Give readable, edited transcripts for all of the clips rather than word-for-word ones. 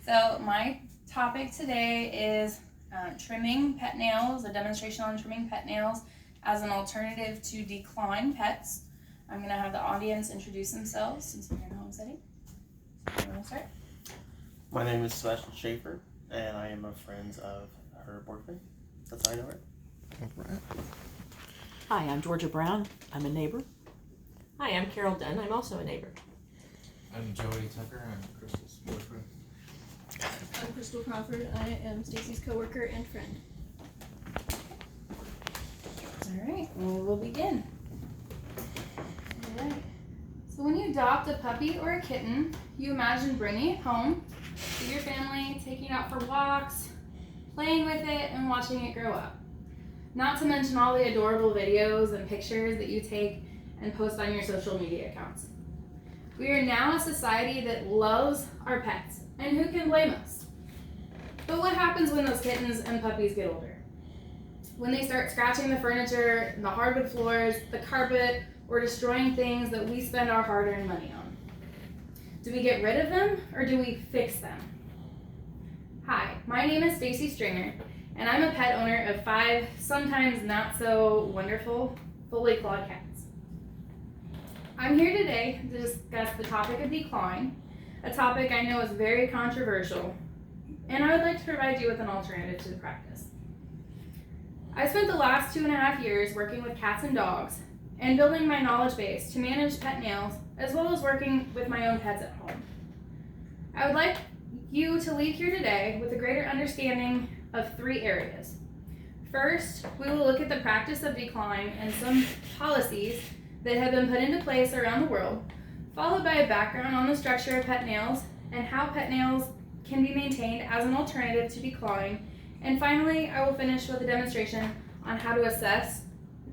So my topic today is trimming pet nails, a demonstration on trimming pet nails as an alternative to declawing pets. I'm going to have the audience introduce themselves since we're in home setting. You want to start? My name is Sebastian Schaefer, and I am a friend of her boyfriend. That's how I know her. Right. Hi, I'm Georgia Brown. I'm a neighbor. Hi, I'm Carol Dunn. I'm also a neighbor. I'm Joey Tucker. I'm Crystal's boyfriend. I'm Crystal Crawford. I am Stacy's coworker and friend. All right, well, we'll begin. All right. So when you adopt a puppy or a kitten, you imagine bringing it home to your family, taking it out for walks, playing with it, and watching it grow up. Not to mention all the adorable videos and pictures that you take and post on your social media accounts. We are now a society that loves our pets, and who can blame us? But what happens when those kittens and puppies get older? When they start scratching the furniture, the hardwood floors, the carpet, or destroying things that we spend our hard-earned money on. Do we get rid of them, or do we fix them? Hi, my name is Stacy Stringer, and I'm a pet owner of 5, sometimes not so wonderful, fully clawed cats. I'm here today to discuss the topic of declawing, a topic I know is very controversial, and I would like to provide you with an alternative to the practice. I spent the last 2.5 years working with cats and dogs and building my knowledge base to manage pet nails, as well as working with my own pets at home. I would like you to leave here today with a greater understanding of 3 areas. First, we will look at the practice of declawing and some policies that have been put into place around the world, followed by a background on the structure of pet nails and how pet nails can be maintained as an alternative to declawing. And finally, I will finish with a demonstration on how to assess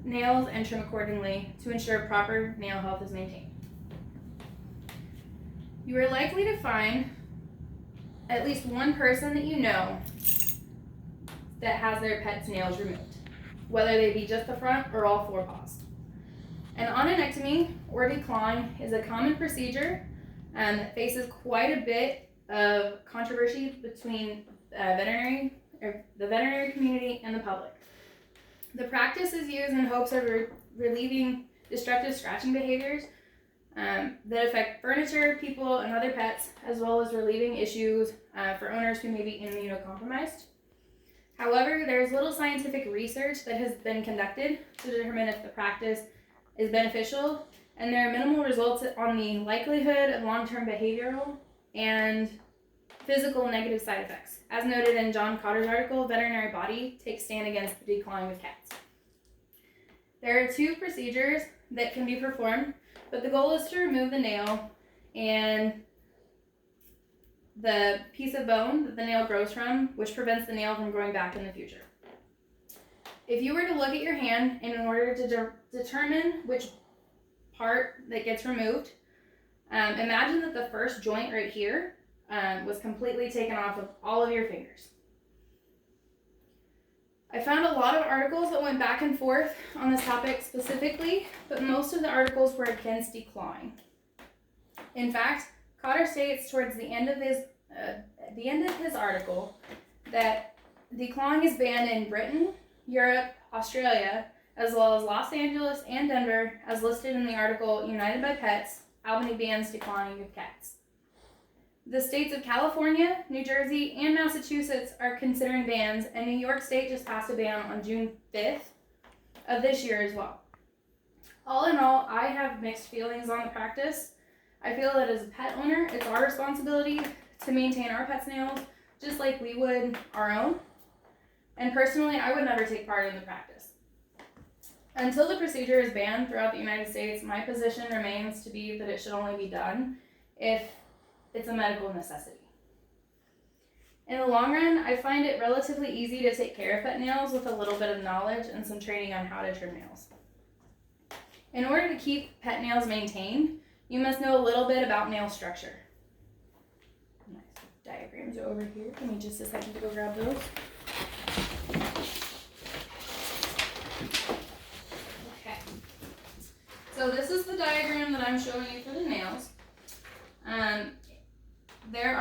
nails and trim accordingly to ensure proper nail health is maintained. You are likely to find at least one person that you know that has their pet's nails removed, whether they be just the front or all 4 paws. An ononectomy or declawing is a common procedure that faces quite a bit of controversy between the veterinary community and the public. The practice is used in hopes of relieving destructive scratching behaviors that affect furniture, people, and other pets, as well as relieving issues for owners who may be immunocompromised. However, there is little scientific research that has been conducted to determine if the practice is beneficial, and there are minimal results on the likelihood of long-term behavioral and physical negative side effects. As noted in John Cotter's article, Veterinary Body Takes Stand Against the Declawing of Cats. There are 2 procedures that can be performed, but the goal is to remove the nail and the piece of bone that the nail grows from, which prevents the nail from growing back in the future. If you were to look at your hand in order to determine which part that gets removed, imagine that the first joint right here was completely taken off of all of your fingers. I found a lot of articles that went back and forth on this topic specifically, but most of the articles were against declawing. In fact, Cotter states towards the end of his article that declawing is banned in Britain, Europe, Australia, as well as Los Angeles and Denver, as listed in the article United by Pets, Albany bans declawing of cats. The states of California, New Jersey, and Massachusetts are considering bans, and New York State just passed a ban on June 5th of this year as well. All in all, I have mixed feelings on the practice. I feel that as a pet owner, it's our responsibility to maintain our pet's nails just like we would our own. And personally, I would never take part in the practice. Until the procedure is banned throughout the United States, my position remains to be that it should only be done if it's a medical necessity. In the long run, I find it relatively easy to take care of pet nails with a little bit of knowledge and some training on how to trim nails. In order to keep pet nails maintained, you must know a little bit about nail structure. Nice diagrams are over here. Give me just a second to go grab those. Okay. So this is the diagram that I'm showing you for the nails. There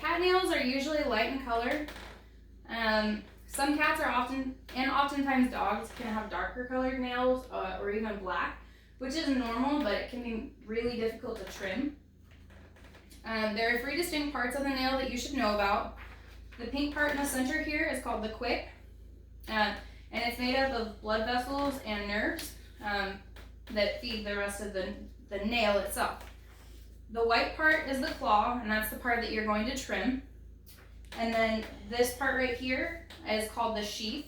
cat nails are usually light in color. Some cats are oftentimes dogs can have darker colored nails or even black, which is normal, but it can be really difficult to trim. There are 3 distinct parts of the nail that you should know about. The pink part in the center here is called the quick, and it's made up of blood vessels and nerves that feed the rest of the nail itself. The white part is the claw, and that's the part that you're going to trim. And then this part right here is called the sheath,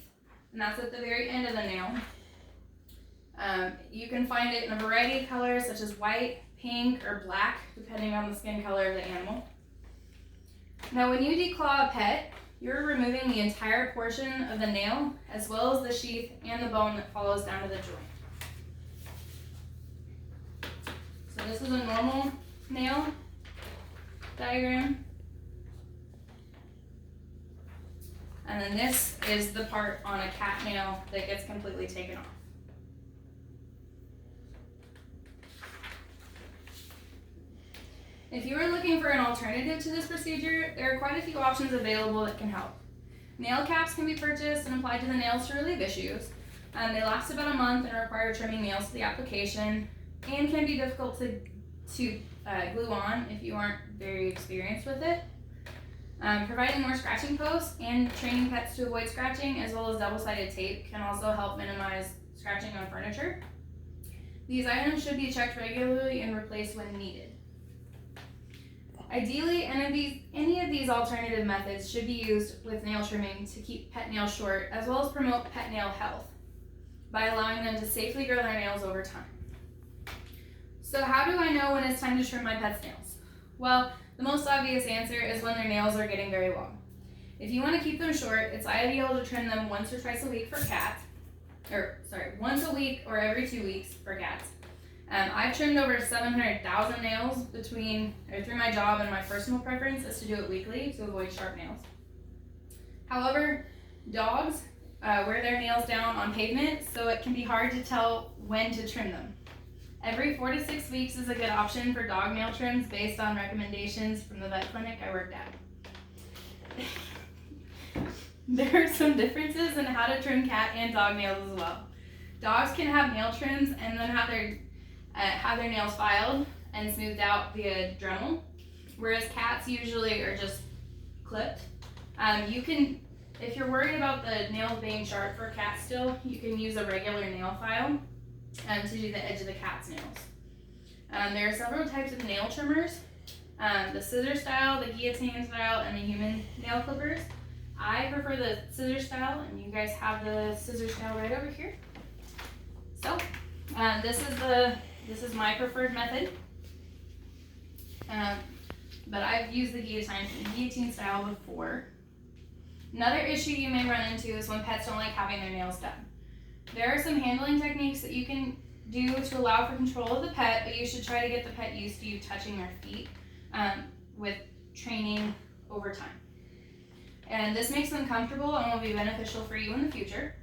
and that's at the very end of the nail. You can find it in a variety of colors such as white, pink, or black, depending on the skin color of the animal. Now when you declaw a pet, you're removing the entire portion of the nail as well as the sheath and the bone that follows down to the joint. So this is a normal nail diagram. And then this is the part on a cat nail that gets completely taken off. If you are looking for an alternative to this procedure, there are quite a few options available that can help. Nail caps can be purchased and applied to the nails to relieve issues. They last about a month and require trimming nails to the application and can be difficult to glue on if you aren't very experienced with it. Providing more scratching posts and training pets to avoid scratching, as well as double-sided tape, can also help minimize scratching on furniture. These items should be checked regularly and replaced when needed. Ideally, any of these alternative methods should be used with nail trimming to keep pet nails short, as well as promote pet nail health by allowing them to safely grow their nails over time. So how do I know when it's time to trim my pet's nails? Well, the most obvious answer is when their nails are getting very long. If you want to keep them short, it's ideal to trim them once or twice a week for cats, once a week or every 2 weeks for cats. I've trimmed over 700,000 nails through my job, and my personal preference is to do it weekly to avoid sharp nails. However, dogs wear their nails down on pavement, so it can be hard to tell when to trim them. Every 4 to 6 weeks is a good option for dog nail trims based on recommendations from the vet clinic I worked at. There are some differences in how to trim cat and dog nails as well. Dogs can have nail trims and then have their nails filed and smoothed out via Dremel, whereas cats usually are just clipped. If you're worried about the nails being sharp for cats still, you can use a regular nail file to do the edge of the cat's nails. There are several types of nail trimmers, the scissor style, the guillotine style, and the human nail clippers. I prefer the scissor style, and you guys have the scissor style right over here. So this is my preferred method, but I've used the guillotine style before. Another issue you may run into is when pets don't like having their nails done. There are some handling techniques that you can do to allow for control of the pet, but you should try to get the pet used to you touching their feet with training over time. And this makes them comfortable and will be beneficial for you in the future.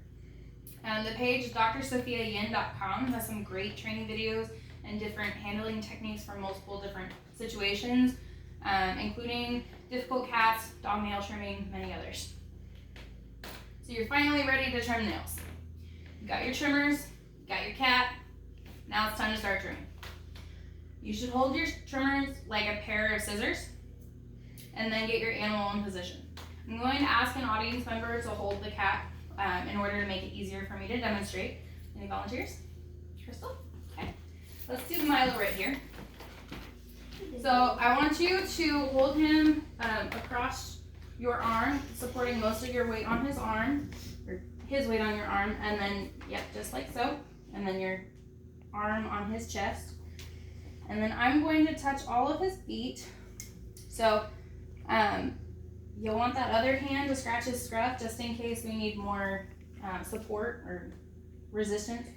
The page drsophiayin.com has some great training videos and different handling techniques for multiple different situations, including difficult cats, dog nail trimming, many others. So you're finally ready to trim nails. You got your trimmers, you got your cat, now it's time to start trimming. You should hold your trimmers like a pair of scissors and then get your animal in position. I'm going to ask an audience member to hold the cat in order to make it easier for me to demonstrate. Any volunteers? Crystal? Okay. Let's do Milo right here. So I want you to hold him across your arm, supporting most of your weight on his arm, or his weight on your arm, and then, yep, just like so. And then your arm on his chest. And then I'm going to touch all of his feet. So you'll want that other hand to scratch his scruff just in case we need more support or restraint.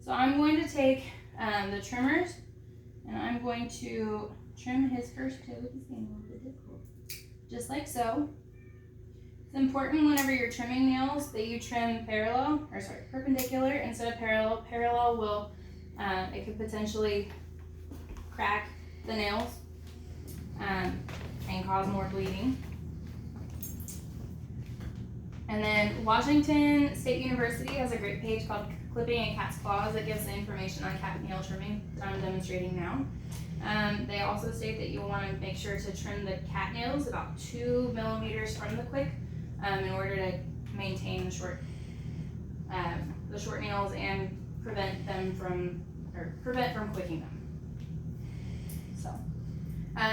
So I'm going to take the trimmers and I'm going to trim his first toe with this thing a little bit difficult. Just like so. It's important whenever you're trimming nails that you trim perpendicular instead of parallel. Parallel will, it could potentially crack the nails. cause more bleeding. And then Washington State University has a great page called Clipping a Cat's Claws that gives the information on cat nail trimming that I'm demonstrating now. They also state that you'll want to make sure to trim the cat nails about 2 millimeters from the quick in order to maintain the short nails and prevent from quicking them. So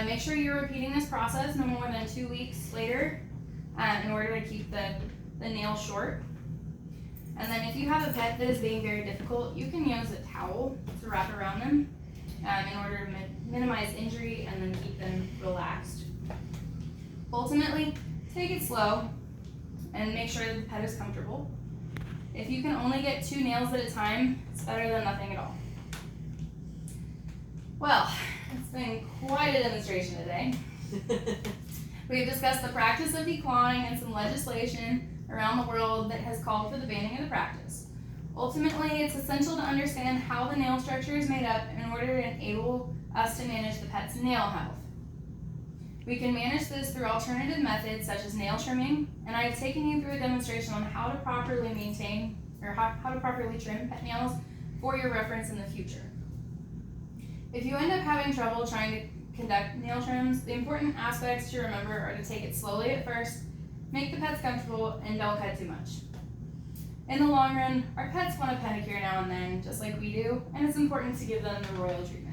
make sure you're repeating this process no more than 2 weeks later in order to keep the nail short. And then if you have a pet that is being very difficult, you can use a towel to wrap around them in order to minimize injury and then keep them relaxed. Ultimately, take it slow and make sure that the pet is comfortable. If you can only get 2 nails at a time, it's better than nothing at all. Well, it's been quite a demonstration today. We've discussed the practice of declawing and some legislation around the world that has called for the banning of the practice. Ultimately, it's essential to understand how the nail structure is made up in order to enable us to manage the pet's nail health. We can manage this through alternative methods such as nail trimming, and I have taken you through a demonstration on how to properly maintain or how to properly trim pet nails for your reference in the future. If you end up having trouble trying to conduct nail trims, the important aspects to remember are to take it slowly at first, make the pets comfortable, and don't cut too much. In the long run, our pets want a pedicure now and then, just like we do, and it's important to give them the royal treatment.